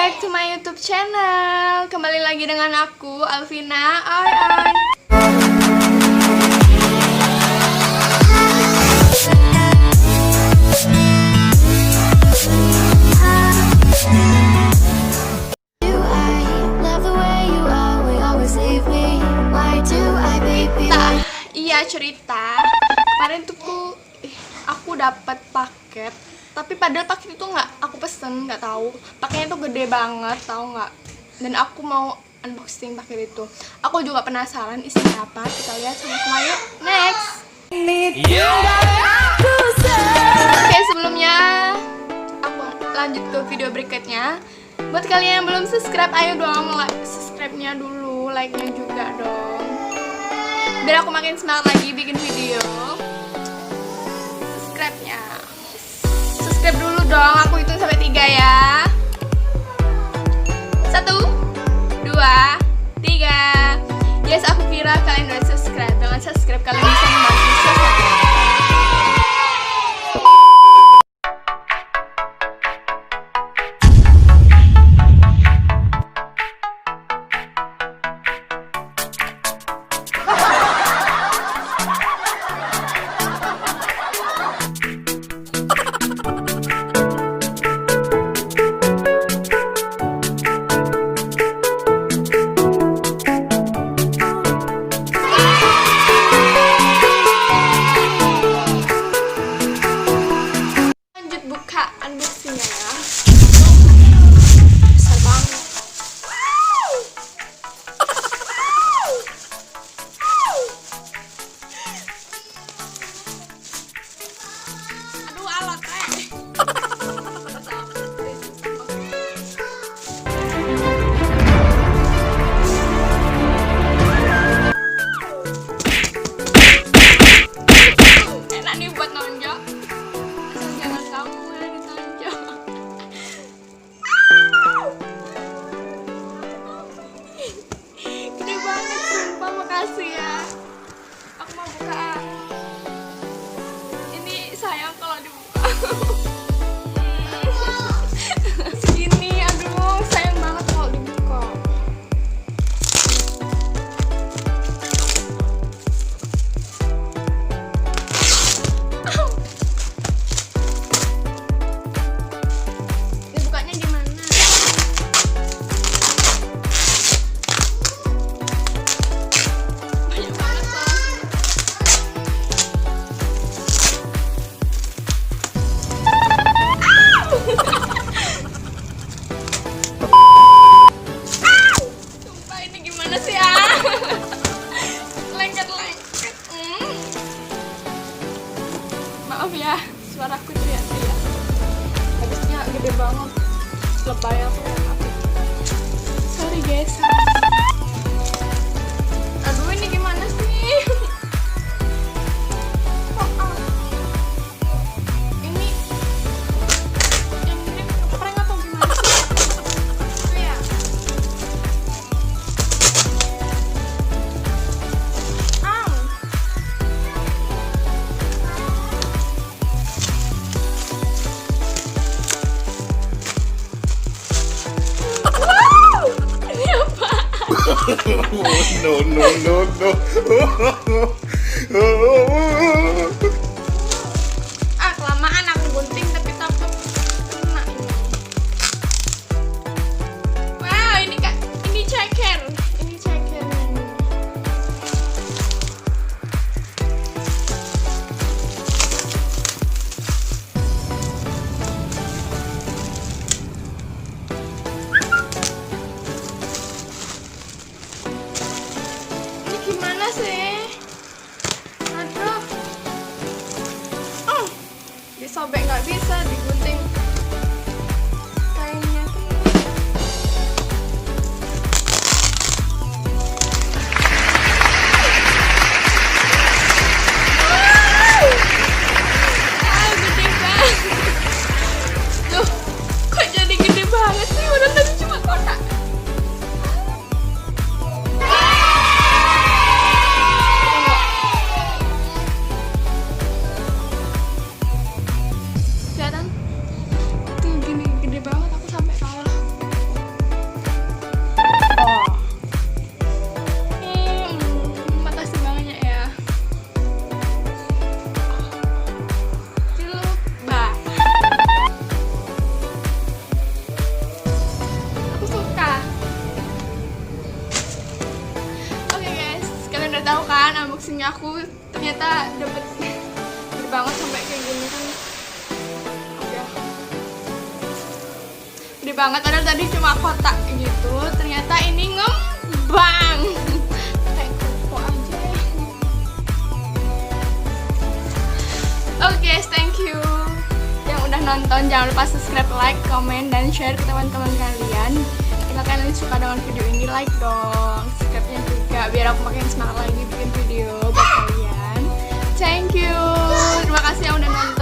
back to my YouTube channel. Kembali lagi dengan aku, Alfina. Oioi. Iya, cerita. Kemarin tuh aku dapat paket. Tapi padahal paket itu nggak aku pesen, nggak tahu. Paketnya tuh gede banget, tahu nggak? Dan aku mau unboxing paket itu. Aku juga penasaran isinya apa. Kita lihat sama-sama yuk. Next. Oke, sebelumnya aku lanjut ke video berikutnya. Buat kalian yang belum subscribe, ayo dong subscribe-nya dulu, like-nya juga dong. Biar aku makin semangat lagi bikin video. Subscribe-nya. Subscribe dulu dong, aku hitung sampai 3 ya. 1, 2, 3. Yes, aku kira kalian udah subscribe. Dengan subscribe kalian bisa membantu sesuatu. Makasih ya. Aku mau buka. Ini sayang kalau dibuka. Segini, aduh, sayang banget kalau dibuka. Dibukanya gimana? Maaf ya, suaraku teriak-teriak. Habisnya gede banget. Lebay aku ya. Sorry guys. Aduh, ini gimana sih? Ini yang ini prank atau gimana sih? Itu ya. No. Kelamaan aku gunting tapi takut kena ini. Wow, ini kak, ini ceker. Ini ceker. Ini gimana sih? Aduh. Disobek nggak bisa, digunting kainnya tuh. Gede banget. Duh, kok jadi gede banget sih? Udah tadi cuma kotak. Kelihatan? dapet gede banget sampai kayak gini kan udah gede banget. Padahal tadi cuma kotak gitu, ternyata ini ngembang kayak kerupuk aja. Oke, thank you yang udah nonton. Jangan lupa subscribe, like, comment, dan share ke teman-teman kalian. Jika kalian suka dengan video ini, like dong, subscribe-nya juga biar aku makin semangat lagi bikin video buat kalian. Thank you, terima kasih yang udah nonton.